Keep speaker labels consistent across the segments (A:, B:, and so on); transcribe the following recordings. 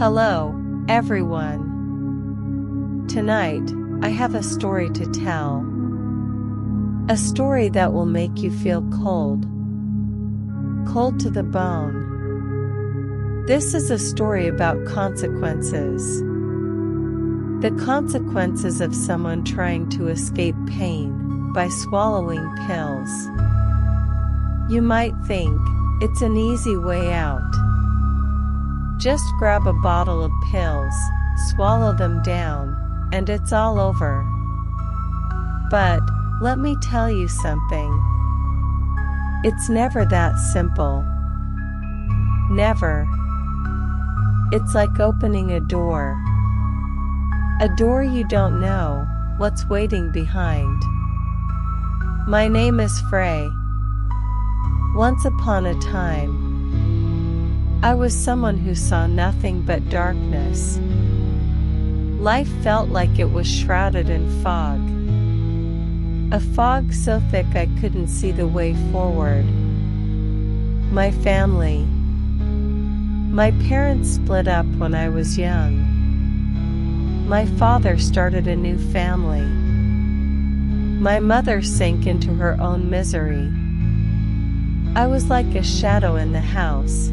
A: Hello, everyone. Tonight, I have a story to tell. A story that will make you feel cold. Cold to the bone. This is a story about consequences. The consequences of someone trying to escape pain by swallowing pills. You might think it's an easy way out. Just grab a bottle of pills, swallow them down, and it's all over. But let me tell you something. It's never that simple. Never. It's like opening a door. A door you don't know what's waiting behind. My name is Phrae. Once upon a time, I was someone who saw nothing but darkness. Life felt like it was shrouded in fog. A fog so thick I couldn't see the way forward. My family. My parents split up when I was young. My father started a new family. My mother sank into her own misery. I was like a shadow in the house.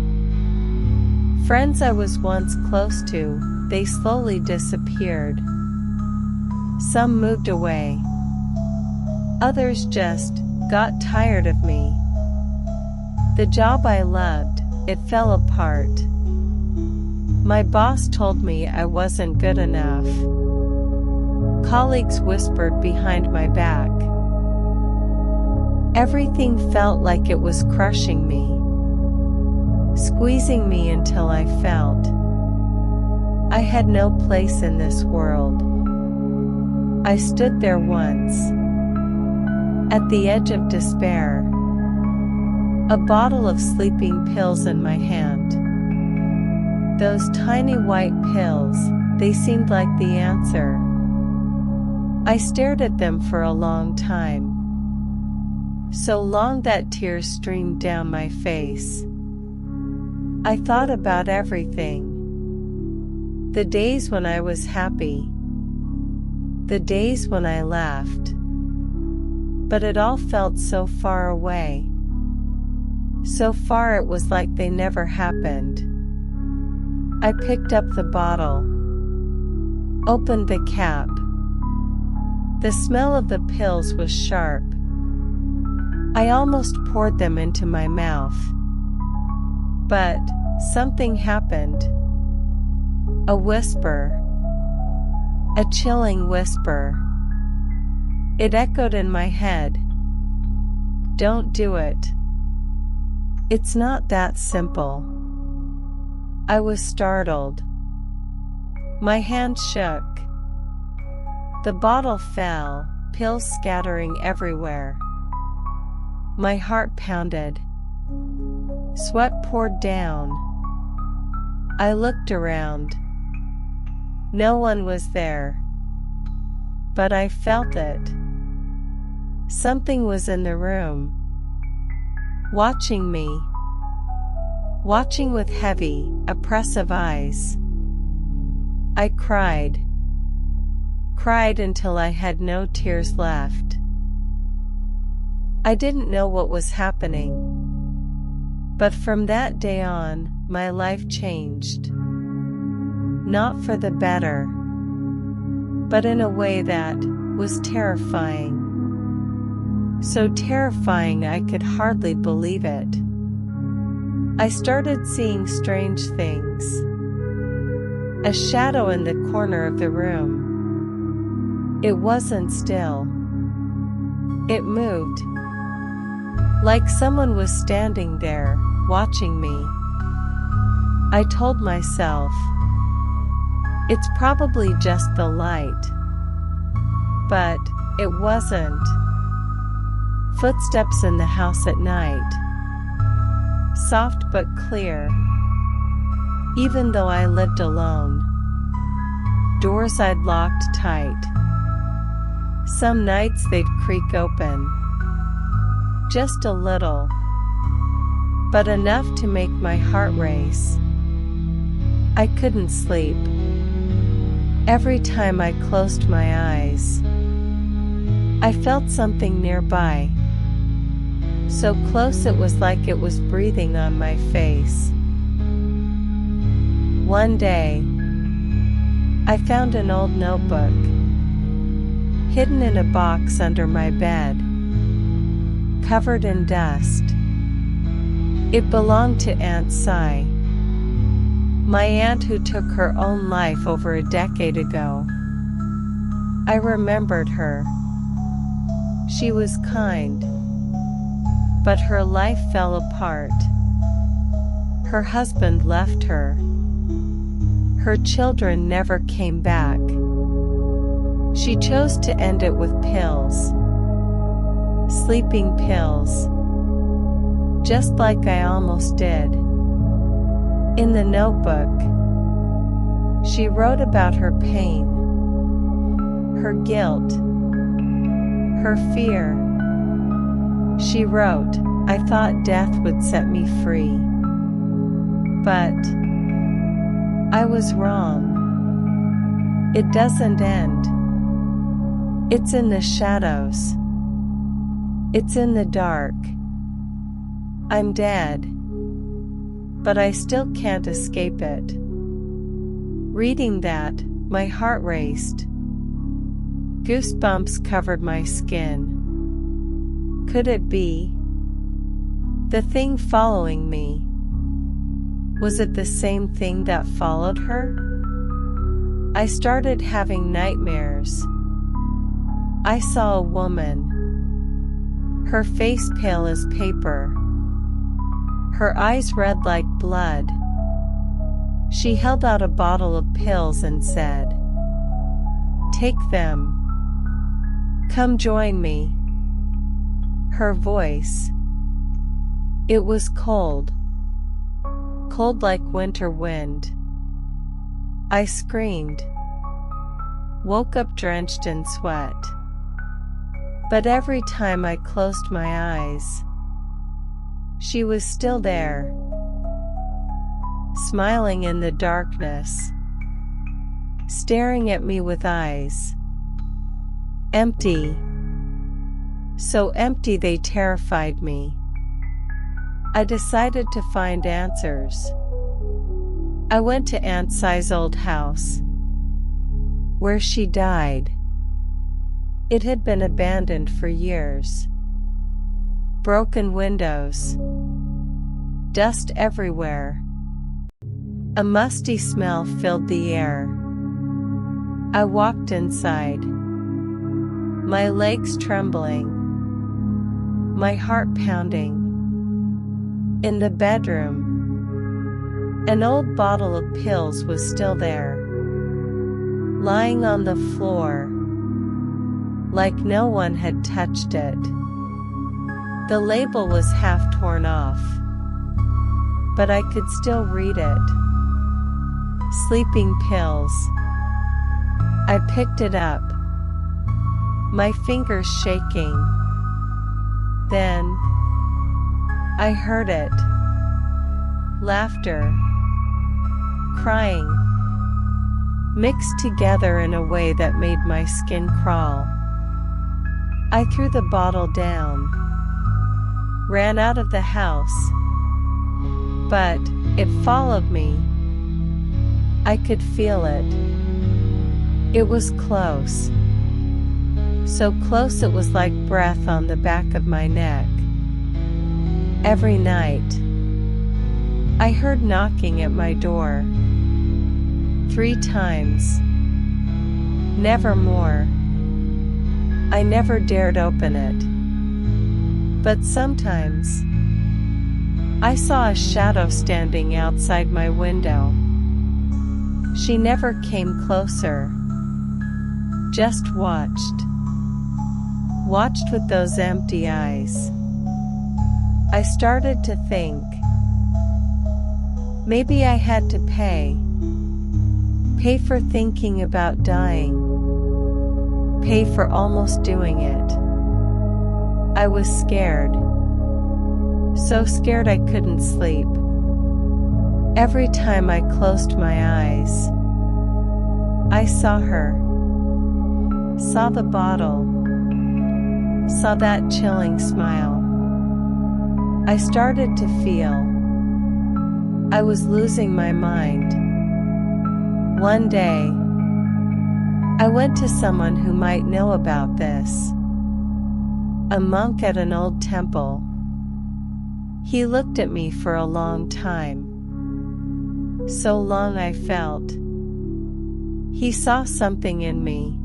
A: Friends I was once close to, they slowly disappeared. Some moved away. Others just got tired of me. The job I loved, it fell apart. My boss told me I wasn't good enough. Colleagues whispered behind my back. Everything felt like it was crushing me, squeezing me until I felt I had no place in this world. I stood there once, at the edge of despair, a bottle of sleeping pills in my hand. Those tiny white pills, they seemed like the answer. I stared at them for a long time. So long that tears streamed down my face. I thought about everything. The days when I was happy. The days when I laughed. But it all felt so far away. So far it was like they never happened. I picked up the bottle. Opened the cap. The smell of the pills was sharp. I almost poured them into my mouth. But something happened. A whisper. A chilling whisper. It echoed in my head. Don't do it. It's not that simple. I was startled. My hand shook. The bottle fell, pills scattering everywhere. My heart pounded. Sweat poured down. I looked around. No one was there. But I felt it. Something was in the room. Watching me. Watching with heavy, oppressive eyes. I cried. Cried until I had no tears left. I didn't know what was happening. But from that day on, my life changed. Not for the better, but in a way that was terrifying. So terrifying I could hardly believe it. I started seeing strange things. A shadow in the corner of the room. It wasn't still. It moved. Like someone was standing there, watching me. I told myself, it's probably just the light. But it wasn't. Footsteps in the house at night. Soft but clear. Even though I lived alone. Doors I'd locked tight. Some nights they'd creak open. Just a little. But enough to make my heart race. I couldn't sleep. Every time I closed my eyes, I felt something nearby. So close it was like it was breathing on my face. One day, I found an old notebook, hidden in a box under my bed, covered in dust. It belonged to Aunt Phrae, my aunt who took her own life over a decade ago. I remembered her. She was kind, but her life fell apart. Her husband left her. Her children never came back. She chose to end it with pills. Sleeping pills. Just like I almost did. In the notebook, she wrote about her pain, her guilt, her fear. She wrote, "I thought death would set me free. But I was wrong. It doesn't end. It's in the shadows. It's in the dark. I'm dead. But I still can't escape it." Reading that, my heart raced. Goosebumps covered my skin. Could it be? The thing following me. Was it the same thing that followed her? I started having nightmares. I saw a woman. Her face pale as paper. Her eyes red like blood. She held out a bottle of pills and said, "Take them. Come join me." Her voice. It was cold. Cold like winter wind. I screamed. Woke up drenched in sweat. But every time I closed my eyes, she was still there, smiling in the darkness, staring at me with eyes. Empty. So empty they terrified me. I decided to find answers. I went to Aunt Phrae's old house, where she died. It had been abandoned for years. Broken windows. Dust everywhere. A musty smell filled the air. I walked inside, my legs trembling, my heart pounding. In the bedroom, an old bottle of pills was still there, lying on the floor, like no one had touched it. The label was half torn off, but I could still read it. Sleeping pills. I picked it up, my fingers shaking. Then I heard it. Laughter. Crying. Mixed together in a way that made my skin crawl. I threw the bottle down. Ran out of the house. But it followed me. I could feel it. It was close. So close it was like breath on the back of my neck. Every night, I heard knocking at my door. 3 times. Never more. I never dared open it. But sometimes, I saw a shadow standing outside my window. She never came closer. Just watched. Watched with those empty eyes. I started to think. Maybe I had to pay. Pay for thinking about dying. Pay for almost doing it. I was scared. So scared I couldn't sleep. Every time I closed my eyes, I saw her, saw the bottle, saw that chilling smile. I started to feel I was losing my mind. One day, I went to someone who might know about this, a monk at an old temple. He looked at me for a long time. So long I felt. He saw something in me.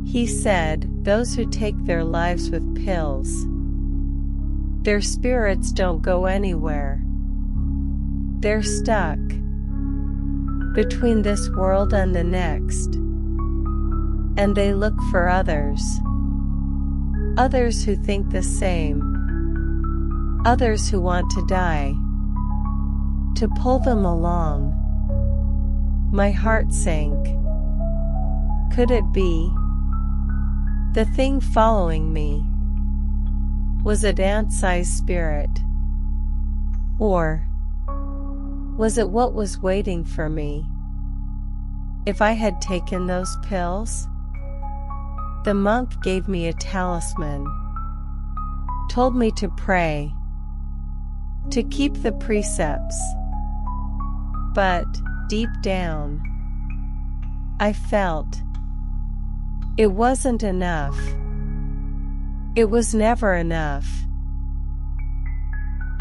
A: He said, those who take their lives with pills, their spirits don't go anywhere. They're stuck between this world and the next, and they look for others who think the same, others who want to die, to pull them along. My heart sank. Could it be? The thing following me was a ant-sized spirit? Or was it what was waiting for me if I had taken those pills? The monk gave me a talisman, told me to pray, to keep the precepts. But deep down, I felt it wasn't enough. It was never enough.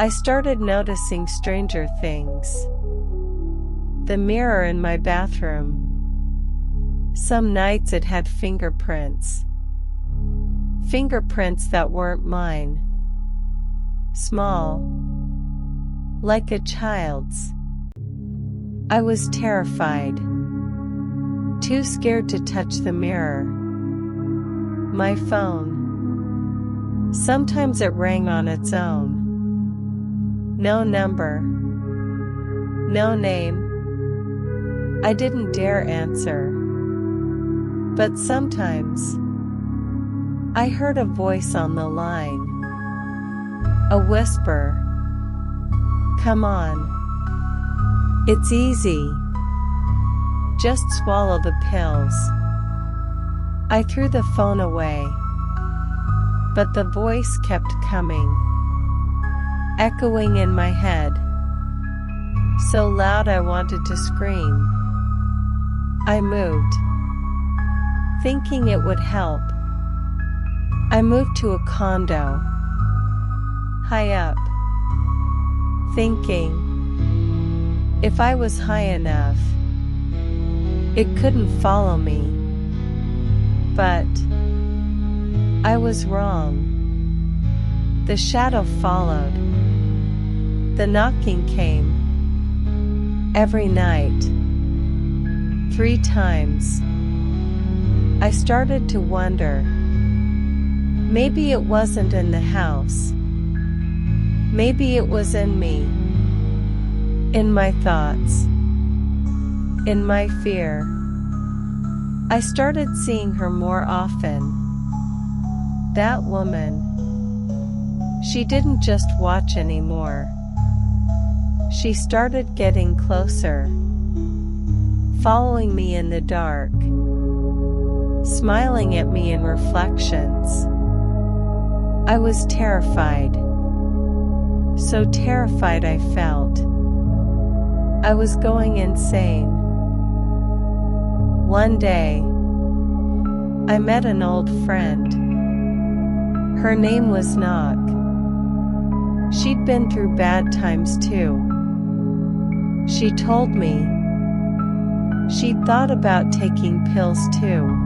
A: I started noticing stranger things. The mirror in my bathroom. Some nights it had fingerprints. Fingerprints that weren't mine. Small, like a child's. I was terrified, too scared to touch the mirror. My phone. Sometimes it rang on its own. No number. No name. I didn't dare answer. But sometimes I heard a voice on the line. A whisper. Come on. It's easy. Just swallow the pills. I threw the phone away, but the voice kept coming, echoing in my head, so loud I wanted to scream. I moved, thinking it would help. I moved to a condo, high up, thinking if I was high enough, it couldn't follow me. But I was wrong. The shadow followed. The knocking came. Every night. 3 times. I started to wonder. Maybe it wasn't in the house. Maybe it was in me. In my thoughts. In my fear. I started seeing her more often. That woman. She didn't just watch anymore. She started getting closer, following me in the dark, smiling at me in reflections. I was terrified. So terrified I felt. I was going insane. One day, I met an old friend. Her name was Knock. She'd been through bad times too. She told me she'd thought about taking pills too.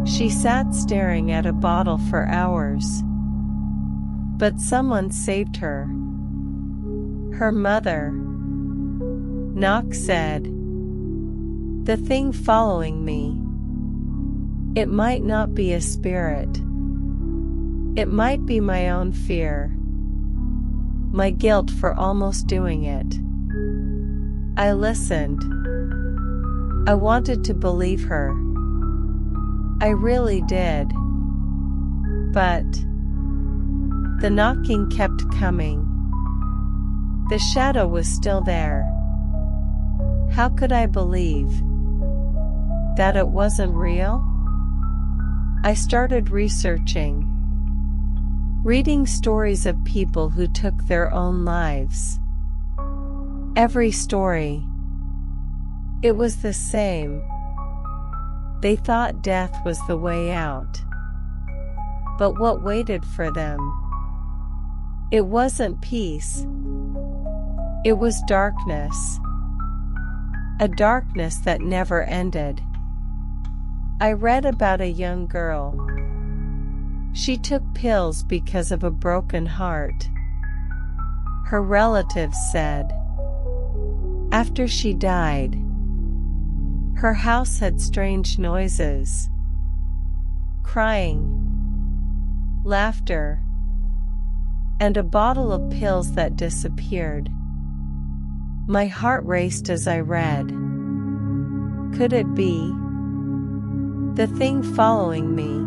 A: She sat staring at a bottle for hours. But someone saved her. Her mother. Knock said, "The thing following me. It might not be a spirit. It might be my own fear. My guilt for almost doing it." I listened. I wanted to believe her. I really did. But the knocking kept coming. The shadow was still there. How could I believe that it wasn't real? I started researching, reading stories of people who took their own lives. Every story, it was the same. They thought death was the way out. But what waited for them? It wasn't peace. It was darkness. A darkness that never ended. I read about a young girl. She took pills because of a broken heart. Her relatives said, after she died, her house had strange noises. Crying, laughter, and a bottle of pills that disappeared. My heart raced as I read. Could it be the thing following me?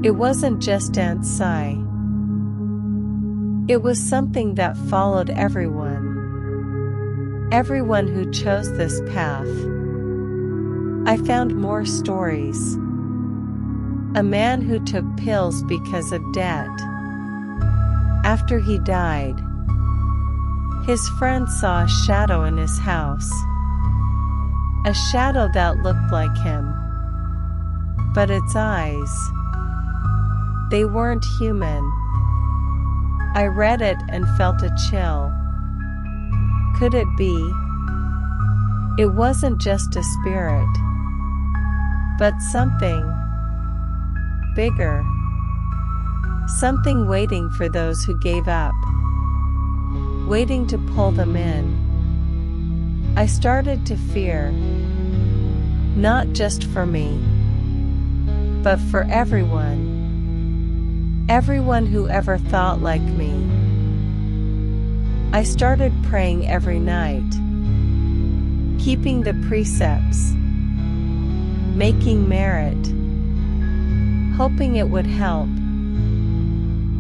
A: It wasn't just Aunt Cy. It was something that followed everyone. Everyone who chose this path. I found more stories. A man who took pills because of debt. After he died, his friend saw a shadow in his house. A shadow that looked like him. But its eyes, they weren't human. I read it and felt a chill. Could it be? It wasn't just a spirit, but something bigger. Something waiting for those who gave up. Waiting to pull them in. I started to fear. Not just for me, but for everyone. Everyone who ever thought like me. I started praying every night. Keeping the precepts. Making merit. Hoping it would help.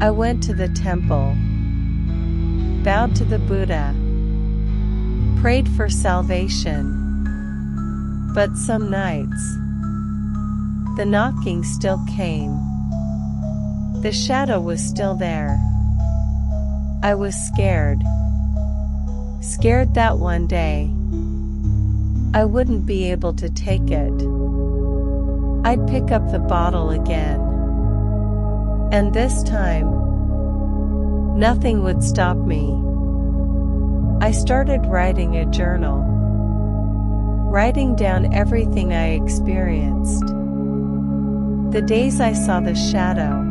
A: I went to the temple. Bowed to the Buddha. Prayed for salvation. But some nights, the knocking still came. The shadow was still there. I was scared. Scared that one day I wouldn't be able to take it. I'd pick up the bottle again. And this time, nothing would stop me. I started writing a journal. Writing down everything I experienced. The days I saw the shadow.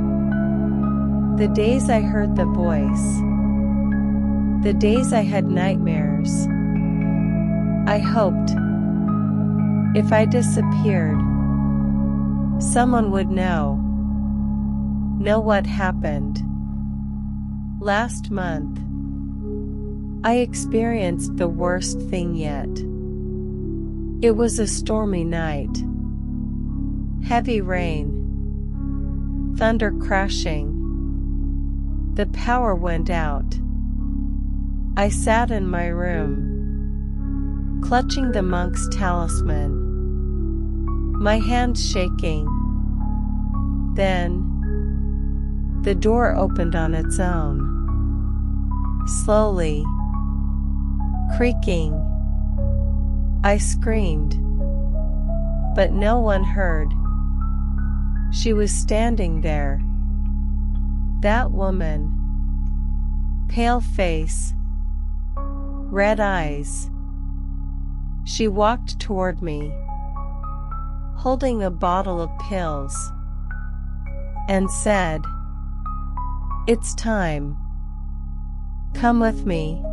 A: The days I heard the voice. The days I had nightmares. I hoped, if I disappeared, someone would know what happened. Last month, I experienced the worst thing yet. It was a stormy night. Heavy rain. Thunder crashing. The power went out. I sat in my room, clutching the monk's talisman. My hands shaking. Then, the door opened on its own. Slowly. Creaking. I screamed. But no one heard. She was standing there. That woman. Pale face. Red eyes. She walked toward me, holding a bottle of pills, and said, "It's time. Come with me."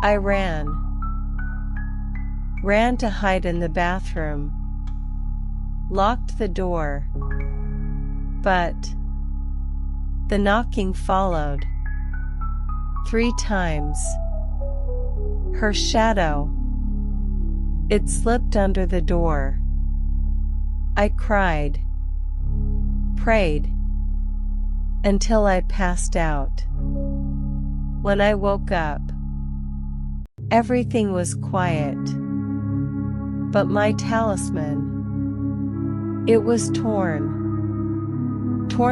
A: I ran to hide in the bathroom, locked the door, but the knocking followed. 3 times. Her shadow. It slipped under the door. I cried, prayed, until I passed out. When I woke up, everything was quiet. But my talisman, it was torn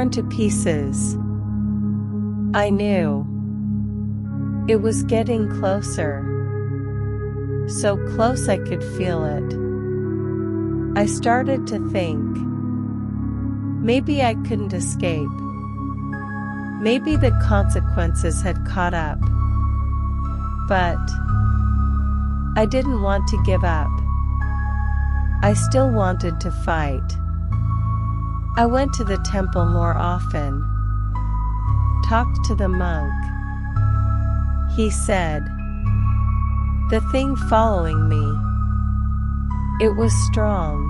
A: to pieces. I knew it was getting closer, so close I could feel it. I started to think, maybe I couldn't escape. Maybe the consequences had caught up. But I didn't want to give up. I still wanted to fight. I went to the temple more often, talked to the monk. He said, the thing following me, it was strong,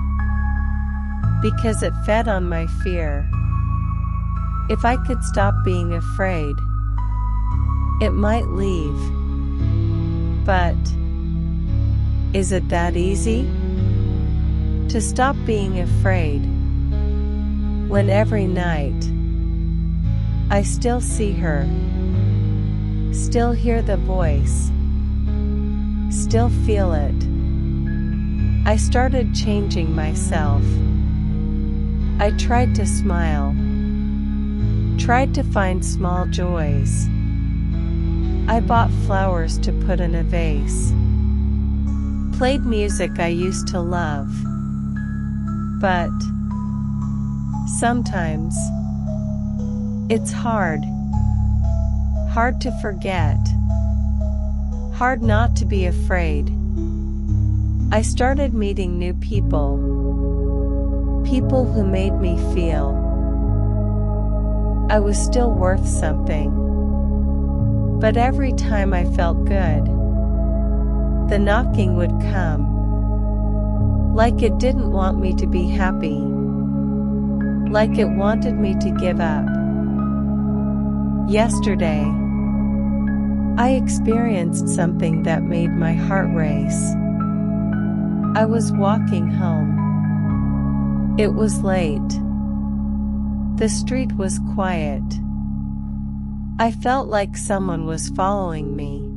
A: because it fed on my fear. If I could stop being afraid, it might leave. But is it that easy? To stop being afraid, when every night I still see her, still hear the voice, still feel it. I started changing myself. I tried to smile, tried to find small joys. I bought flowers to put in a vase, played music I used to love. But sometimes it's hard to forget, hard not to be afraid. I started meeting new people who made me feel I was still worth something. But every time I felt good, the knocking would come, like it didn't want me to be happy, like it wanted me to give up. Yesterday, I experienced something that made my heart race. I was walking home. It was late. The street was quiet. I felt like someone was following me.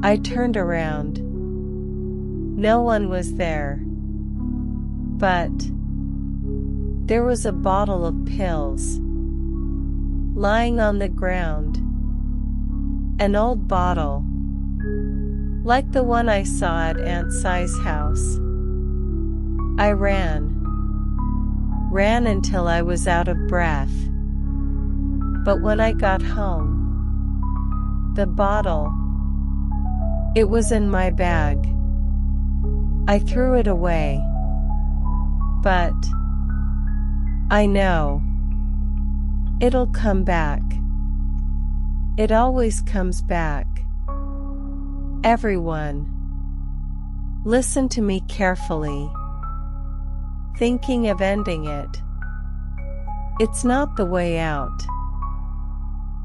A: I turned around. No one was there. But there was a bottle of pills lying on the ground. An old bottle, like the one I saw at Aunt Si's house. I ran until I was out of breath. But when I got home, the bottle, it was in my bag. I threw it away. But I know it'll come back. It always comes back. Everyone, listen to me carefully. Thinking of ending it, it's not the way out.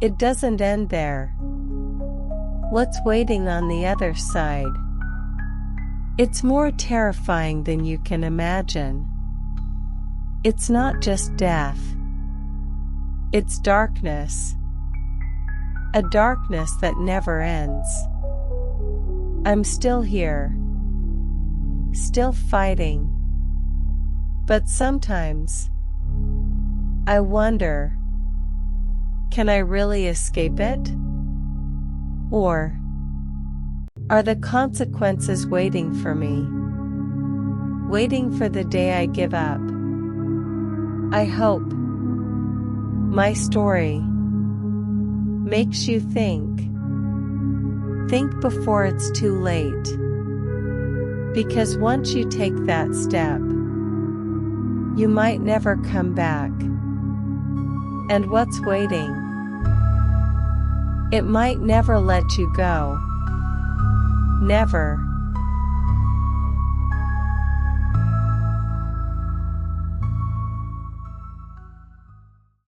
A: It doesn't end there. What's waiting on the other side? It's more terrifying than you can imagine. It's not just death. It's darkness. A darkness that never ends. I'm still here. Still fighting. But sometimes I wonder, can I really escape it? Or are the consequences waiting for me? Waiting for the day I give up? I hope my story makes you think. Think before it's too late. Because once you take that step, you might never come back. And what's waiting? It might never let you go. Never.